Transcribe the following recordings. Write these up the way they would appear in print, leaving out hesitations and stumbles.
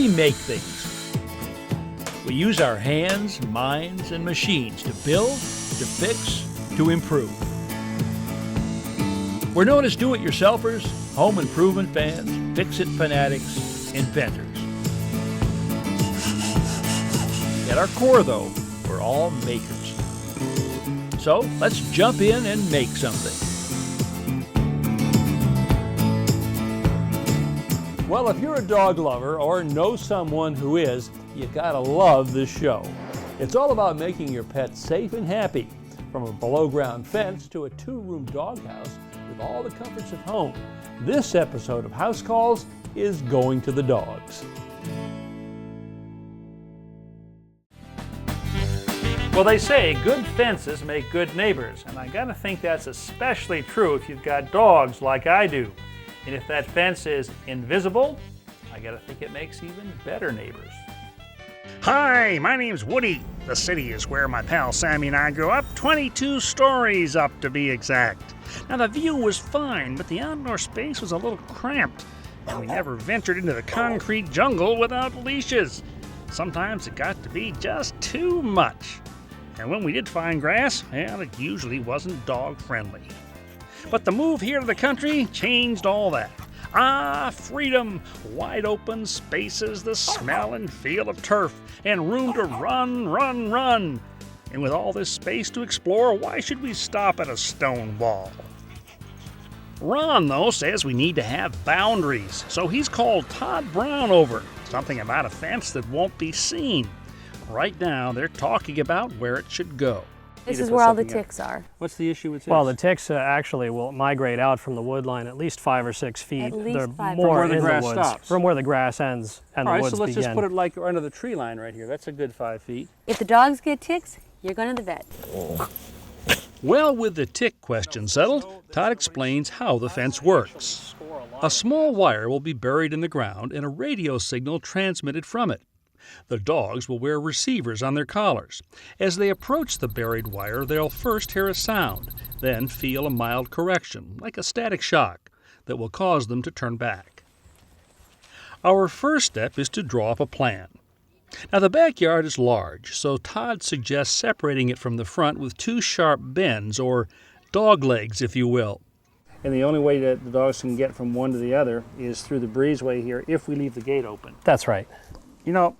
we make things. We use our hands, minds, and machines to build, to fix, to improve. We're known as do-it-yourselfers, home improvement fans, fix-it fanatics, inventors. At our core, though, we're all makers. So let's jump in and make something. Well, if you're a dog lover or know someone who is, you gotta love this show. It's all about making your pet safe and happy, from a below-ground fence to a two-room doghouse with all the comforts of home. This episode of House Calls is going to the dogs. Well, they say good fences make good neighbors, and I gotta think that's especially true if you've got dogs like I do. And if that fence is invisible, I gotta think it makes even better neighbors. Hi, my name's Woody. The city is where my pal Sammy and I grew up, 22 stories up to be exact. Now the view was fine, but the outdoor space was a little cramped, and we never ventured into the concrete jungle without leashes. Sometimes it got to be just too much. And when we did find grass, well, it usually wasn't dog friendly. But the move here to the country changed all that. Ah, freedom, wide open spaces, the smell and feel of turf, and room to run, run, run. And with all this space to explore, why should we stop at a stone wall? Ron, though, says we need to have boundaries, so he's called Todd Brown over. Something about a fence that won't be seen. Right now, they're talking about where it should go. This is where all the ticks are. What's the issue with ticks? Well, the ticks actually will migrate out from the wood line at least 5 or 6 feet. At least They're 5 more From where the in grass woods, stops. from where the grass ends and all the right, woods so let's begin. just put it like under the tree line right here. That's a good 5 feet. If the dogs get ticks, you're going to the vet. Well, with the tick question settled, Todd explains how the fence works. A small wire will be buried in the ground and a radio signal transmitted from it. The dogs will wear receivers on their collars. As they approach the buried wire, they'll first hear a sound, then feel a mild correction, like a static shock, that will cause them to turn back. Our first step is to draw up a plan. Now, the backyard is large, so Todd suggests separating it from the front with 2 sharp bends, or dog legs, if you will. And the only way that the dogs can get from one to the other is through the breezeway here if we leave the gate open. That's right. You know,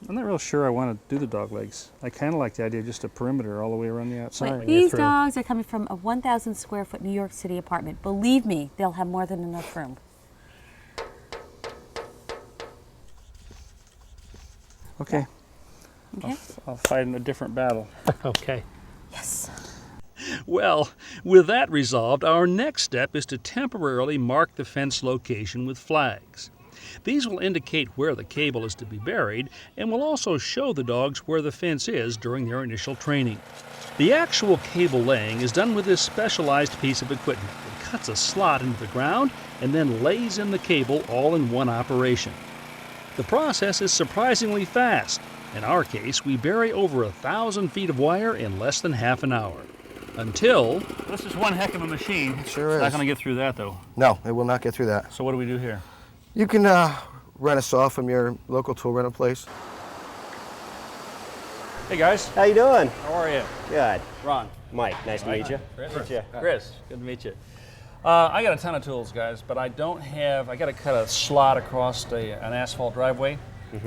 I'm not real sure I want to do the dog legs. I kind of like the idea of just a perimeter all the way around the outside. Wait, these dogs are coming from a 1,000 square foot New York City apartment. Believe me, they'll have more than enough room. Okay. Okay? I'll fight in a different battle. Okay. Yes. Well, with that resolved, our next step is to temporarily mark the fence location with flags. These will indicate where the cable is to be buried and will also show the dogs where the fence is during their initial training. The actual cable laying is done with this specialized piece of equipment. It cuts a slot into the ground and then lays in the cable all in one operation. The process is surprisingly fast. In our case, we bury over 1,000 feet of wire in less than half an hour. Until... This is one heck of a machine. Sure It's is. not going to get through that, though. No, it will not get through that. So what do we do here? You can rent a saw from your local tool rental place. Hey, guys. How you doing? How are you? Good. Ron. Mike, nice to meet you. Chris, good to meet you. I got a ton of tools, guys, but I don't have, I got to cut a slot across an asphalt driveway,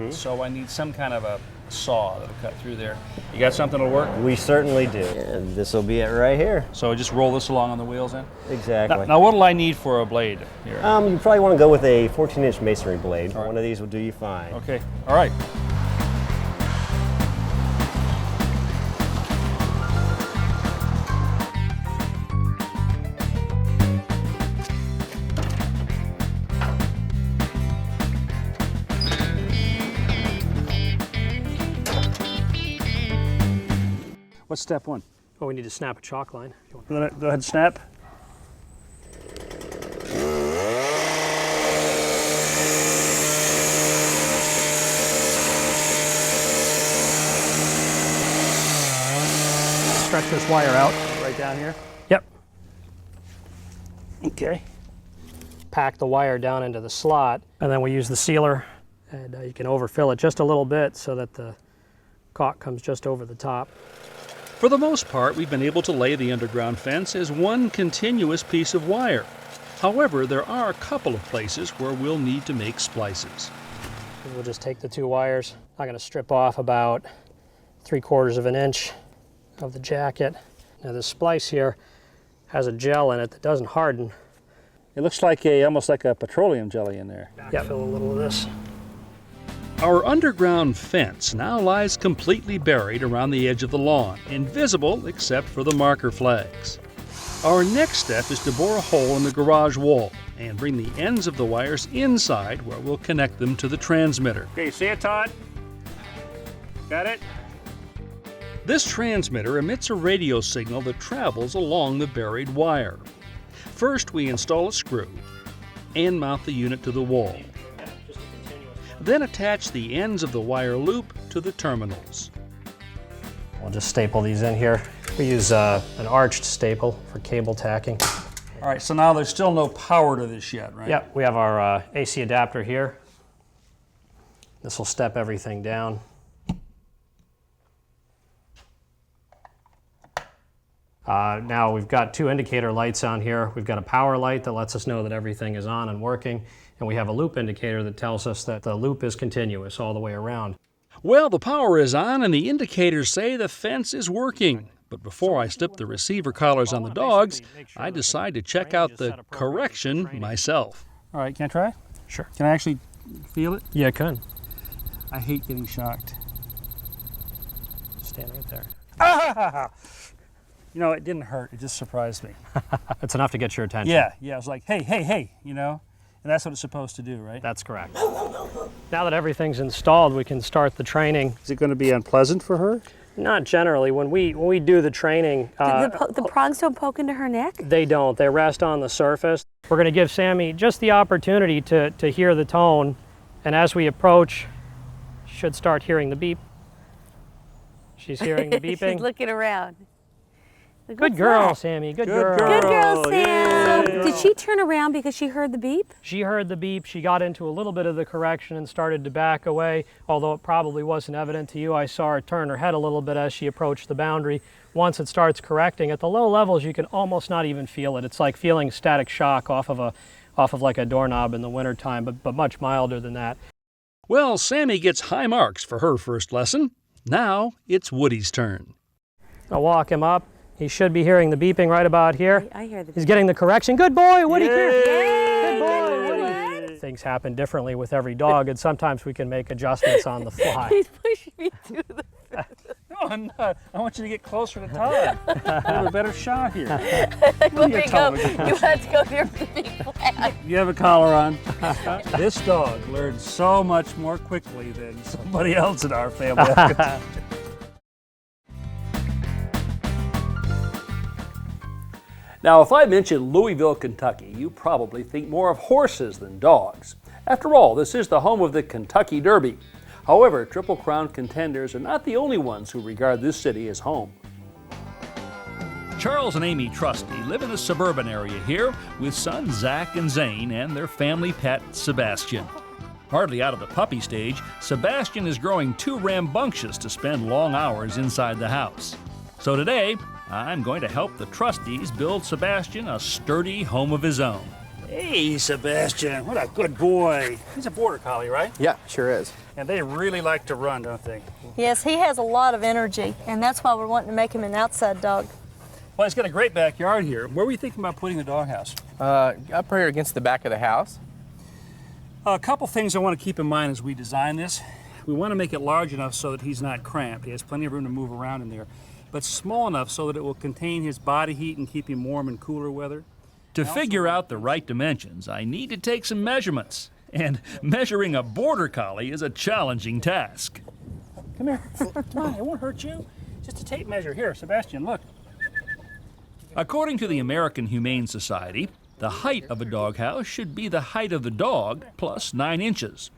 so I need some kind of a saw that'll cut through there. You got something that'll work? We certainly do. And this will be it right here. So just roll this along on the wheels then? Exactly. Now what'll I need for a blade here? You probably want to go with a 14-inch masonry blade. One of these will do you fine. Okay, all right. What's step one? Well, we need to snap a chalk line. Go ahead and snap. Stretch this wire out right down here. Yep. Okay. Pack the wire down into the slot, and then we use the sealer And you can overfill it just a little bit so that the caulk comes just over the top. For the most part, we've been able to lay the underground fence as one continuous piece of wire. However, there are a couple of places where we'll need to make splices. We'll just take the 2 wires. I'm going to strip off about 3/4 of an inch of the jacket. Now this splice here has a gel in it that doesn't harden. It looks like almost like a petroleum jelly in there. Yeah, fill a little of this. Our underground fence now lies completely buried around the edge of the lawn, invisible except for the marker flags. Our next step is to bore a hole in the garage wall and bring the ends of the wires inside where we'll connect them to the transmitter. Okay, see it, Todd? Got it? This transmitter emits a radio signal that travels along the buried wire. First, we install a screw and mount the unit to the wall. Then attach the ends of the wire loop to the terminals. We'll just staple these in here. We use an arched staple for cable tacking. All right, so now there's still no power to this yet, right? Yep, we have our AC adapter here. This will step everything down. Now we've got 2 indicator lights on here. We've got a power light that lets us know that everything is on and working, and we have a loop indicator that tells us that the loop is continuous all the way around. Well, the power is on and the indicators say the fence is working. But before I slip the receiver collars on the dogs, I decide to check out the correction myself. All right, can I try? Sure. Can I actually feel it? Yeah, it can. I hate getting shocked. Stand right there. Ah! You know, it didn't hurt. It just surprised me. It's enough to get your attention. Yeah, I was like, hey, hey, hey, you know? And that's what it's supposed to do, right? That's correct. Now that everything's installed, we can start the training. Is it going to be unpleasant for her? Not generally. When we do the training, The prongs don't poke into her neck? they don't. They rest on the surface. We're going to give Sammy just the opportunity to hear the tone, and as we approach, should start hearing the beep. She's hearing the beeping. She's looking around. Good girl, Sammy. Good girl. Good girl, Sam. Yay. Did she turn around because she heard the beep? She heard the beep. She got into a little bit of the correction and started to back away. Although it probably wasn't evident to you, I saw her turn her head a little bit as she approached the boundary. Once it starts correcting, at the low levels, you can almost not even feel it. It's like feeling static shock off of like a doorknob in the wintertime, but much milder than that. Well, Sammy gets high marks for her first lesson. Now it's Woody's turn. I'll walk him up. He should be hearing the beeping right about here. I hear the beep. He's getting the correction. Good boy, Woody. Yay! Good boy, Good Woody. Things happen differently with every dog, and sometimes we can make adjustments on the fly. He's pushing me to the No, I'm not. I want you to get closer to Todd. I have a better shot here. There you go. You have to go there to be flat. You have a collar on. This dog learns so much more quickly than somebody else in our family. Now, if I mention Louisville, Kentucky, you probably think more of horses than dogs. After all, this is the home of the Kentucky Derby. However, Triple Crown contenders are not the only ones who regard this city as home. Charles and Amy Trusty live in a suburban area here with sons Zach and Zane and their family pet, Sebastian. Hardly out of the puppy stage, Sebastian is growing too rambunctious to spend long hours inside the house. So today, I'm going to help the Trusties build Sebastian a sturdy home of his own. Hey, Sebastian, what a good boy. He's a border collie, right? Yeah, sure is. And they really like to run, don't they? Yes, he has a lot of energy, and that's why we're wanting to make him an outside dog. Well, he's got a great backyard here. Where were you thinking about putting the doghouse? Up here against the back of the house. A couple things I want to keep in mind as we design this. We want to make it large enough so that he's not cramped. He has plenty of room to move around in there, but small enough so that it will contain his body heat and keep him warm in cooler weather. To figure out the right dimensions, I need to take some measurements. And measuring a border collie is a challenging task. Come here. Come on, it won't hurt you. Just a tape measure. Here, Sebastian, look. According to the American Humane Society, the height of a doghouse should be the height of the dog plus 9 inches.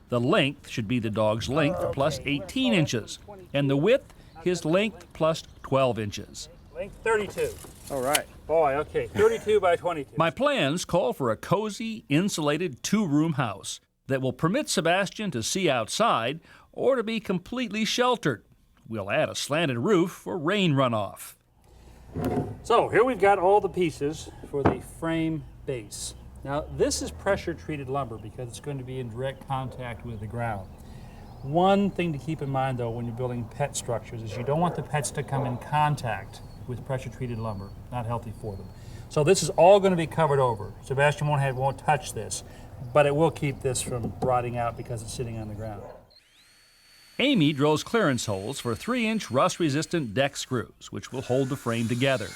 The length should be the dog's length plus 18 inches. And the width, his length plus 12 inches. Length 32. All right. Boy, okay, 32 by 22. My plans call for a cozy, insulated 2-room house. that will permit Sebastian to see outside or to be completely sheltered. We'll add a slanted roof for rain runoff. So here we've got all the pieces for the frame base. Now this is pressure treated lumber because it's going to be in direct contact with the ground. One thing to keep in mind though when you're building pet structures is you don't want the pets to come in contact with pressure treated lumber. Not healthy for them. So this is all going to be covered over. Sebastian won't touch this, but it will keep this from rotting out because it's sitting on the ground. Amy drills clearance holes for 3-inch rust-resistant deck screws, which will hold the frame together.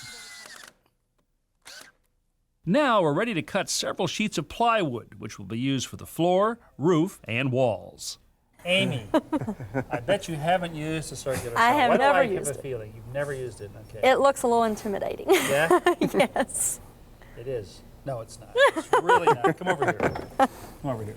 Now we're ready to cut several sheets of plywood, which will be used for the floor, roof, and walls. Amy, I bet you haven't used a circular saw. I have Why do never I used have a it. feeling you've never used it? Okay. It looks a little intimidating. Yeah? Yes. It is. No, it's not. It's really not. Come over here. Come over here.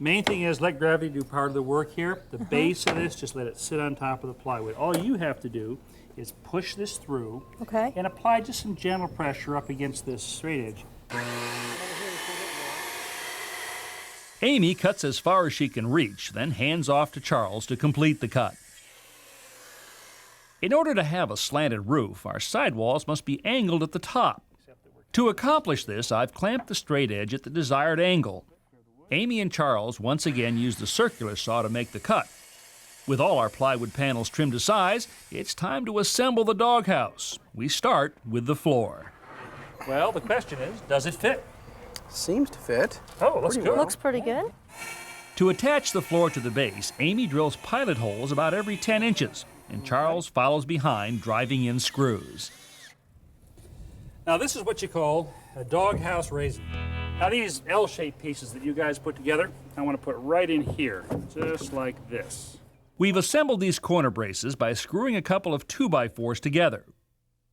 Main thing is let gravity do part of the work here. The base of this, just let it sit on top of the plywood. All you have to do is push this through Okay. and apply just some gentle pressure up against this straight edge. Amy cuts as far as she can reach, then hands off to Charles to complete the cut. In order to have a slanted roof, our sidewalls must be angled at the top. To accomplish this, I've clamped the straight edge at the desired angle. Amy and Charles once again use the circular saw to make the cut. With all our plywood panels trimmed to size, it's time to assemble the doghouse. We start with the floor. Well, the question is, does it fit? Seems to fit. Oh, looks good. Looks pretty good. To attach the floor to the base, Amy drills pilot holes about every 10 inches, and Charles follows behind, driving in screws. Now this is what you call a doghouse raisin. Now these L-shaped pieces that you guys put together, I want to put right in here, just like this. We've assembled these corner braces by screwing a couple of 2x4s together.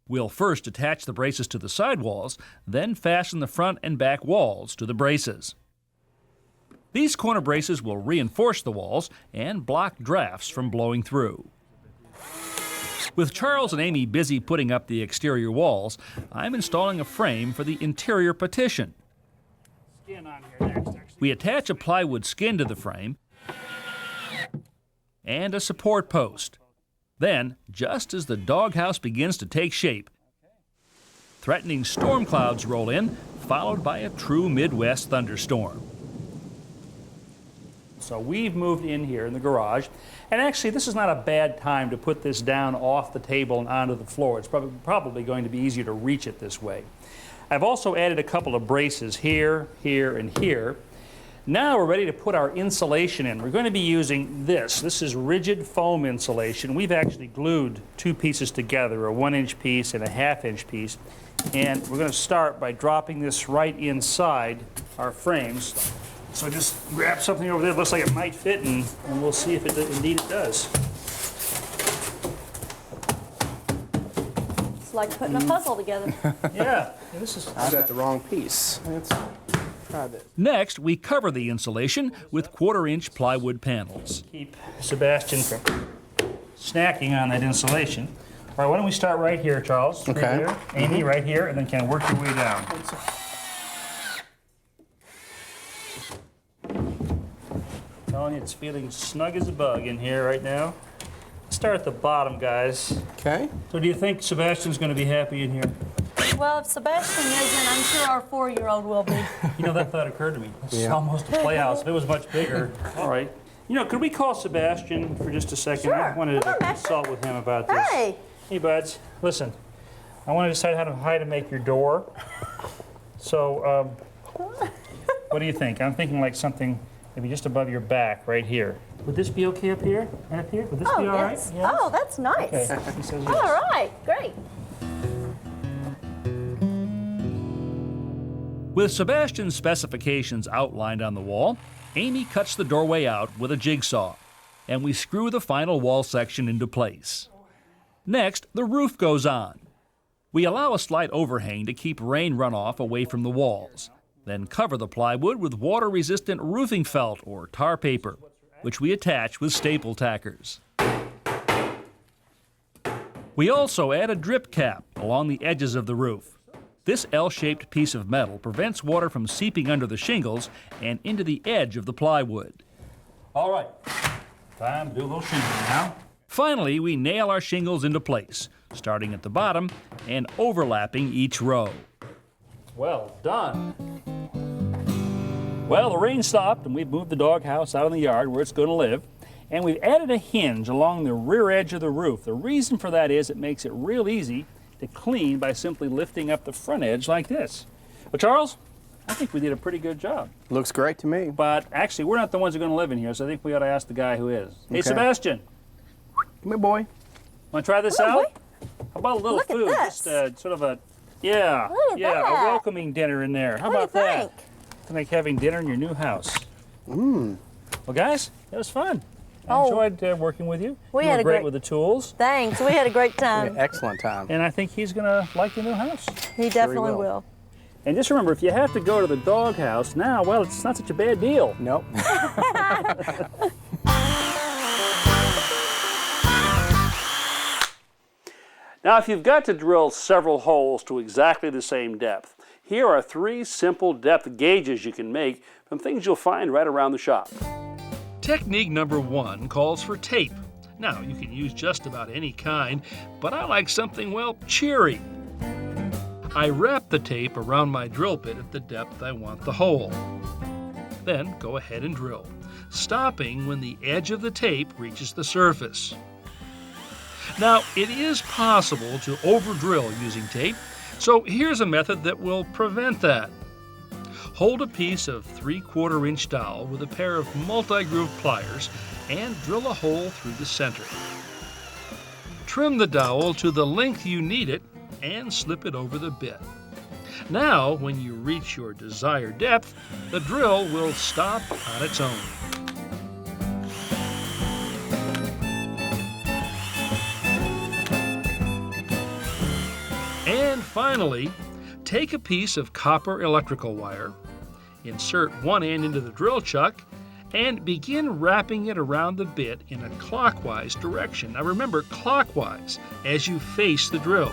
We'll first attach the braces to the sidewalls, then fasten the front and back walls to the braces. These corner braces will reinforce the walls and block drafts from blowing through. With Charles and Amy busy putting up the exterior walls, I'm installing a frame for the interior partition. Skin on here next, actually. We attach a plywood skin to the frame and a support post. Then, just as the doghouse begins to take shape, threatening storm clouds roll in, followed by a true Midwest thunderstorm. So we've moved in here in the garage, and actually this is not a bad time to put this down off the table and onto the floor. It's probably going to be easier to reach it this way. I've also added a couple of braces here, here, and here. Now we're ready to put our insulation in. We're going to be using this. This is rigid foam insulation. We've actually glued two pieces together, a 1-inch piece and a 1/2-inch piece. And we're going to start by dropping this right inside our frames. So just grab something over there that looks like it might fit, and we'll see if indeed it does. It's like putting a puzzle together. Yeah, this is. I got the wrong piece. Let's try this. Next, we cover the insulation with 1/4-inch plywood panels. Keep Sebastian from snacking on that insulation. All right, why don't we start right here, Charles? Okay. Right here. Amy, right here, and then kind of work your way down. Telling you, it's feeling snug as a bug in here right now. Let's start at the bottom, guys. Okay. So do you think Sebastian's going to be happy in here? Well, if Sebastian isn't, I'm sure our 4-year-old will be. You know, that thought occurred to me. It's Yeah. almost a playhouse. If it was much bigger. All right. You know, could we call Sebastian for just a second? I Sure. wanted Come on, to Master. consult with him about this. Hey! Hey, buds. Listen, I want to decide how to make your door. So, what do you think? I'm thinking like something maybe just above your back, right here. Would this be okay up here? And up here? Would this be all right? yes. Oh, that's nice. Okay. He says yes. All right, great. With Sebastian's specifications outlined on the wall, Amy cuts the doorway out with a jigsaw, and we screw the final wall section into place. Next, the roof goes on. We allow a slight overhang to keep rain runoff away from the walls, then cover the plywood with water-resistant roofing felt or tar paper, which we attach with staple tackers. We also add a drip cap along the edges of the roof. This L-shaped piece of metal prevents water from seeping under the shingles and into the edge of the plywood. All right, time to do those shingles now. Finally, we nail our shingles into place, starting at the bottom and overlapping each row. Well done. Well, the rain stopped and we've moved the doghouse out in the yard where it's going to live. And we've added a hinge along the rear edge of the roof. The reason for that is it makes it real easy to clean by simply lifting up the front edge like this. Well, Charles, I think we did a pretty good job. Looks great to me. But actually, we're not the ones who are going to live in here, so I think we ought to ask the guy who is. Hey, Okay. Sebastian, Come here, boy. want to try this Come on, out? How about a little Look at food? this. Just sort of a, yeah, Look at yeah, that. a welcoming dinner in there. How What about do you that? think? To make having dinner in your new house. Mmm. Well, guys, it was fun. I Oh. enjoyed working with you. We You had were a great great- with the tools, Thanks. We had a great time. Excellent time. and I think he's going to like the new house. He definitely will. will. And just remember, if you have to go to the doghouse now, well, it's not such a bad deal. Nope. Now, if you've got to drill several holes to exactly the same depth, here are 3 simple depth gauges you can make from things you'll find right around the shop. Technique number 1 calls for tape. Now, you can use just about any kind, but I like something, well, cheery. I wrap the tape around my drill bit at the depth I want the hole. Then go ahead and drill, stopping when the edge of the tape reaches the surface. Now, it is possible to over-drill using tape, so here's a method that will prevent that. Hold a piece of 3/4 inch dowel with a pair of multi-groove pliers and drill a hole through the center. Trim the dowel to the length you need it and slip it over the bit. Now, when you reach your desired depth, the drill will stop on its own. And finally, take a piece of copper electrical wire, insert one end into the drill chuck, and begin wrapping it around the bit in a clockwise direction. Now remember, clockwise as you face the drill.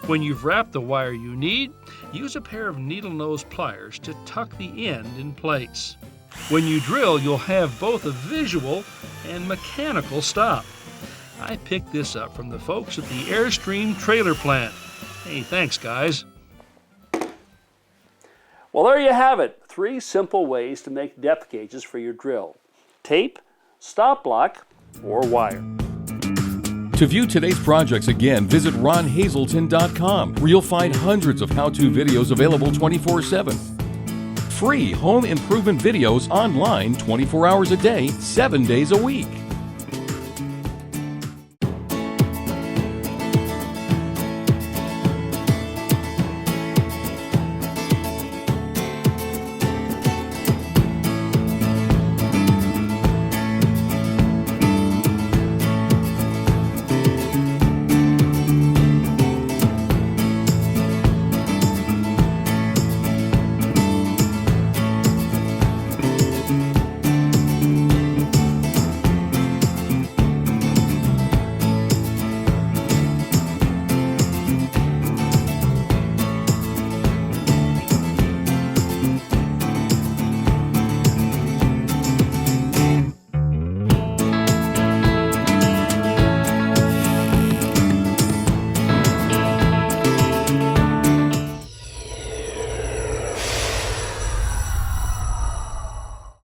When you've wrapped the wire you need, use a pair of needle nose pliers to tuck the end in place. When you drill, you'll have both a visual and mechanical stop. I picked this up from the folks at the Airstream trailer plant. Hey, thanks, guys. Well, there you have it. 3 simple ways to make depth gauges for your drill: tape, stop block, or wire. To view today's projects again, visit ronhazelton.com, where you'll find hundreds of how-to videos available 24/7. Free home improvement videos online 24 hours a day, 7 days a week.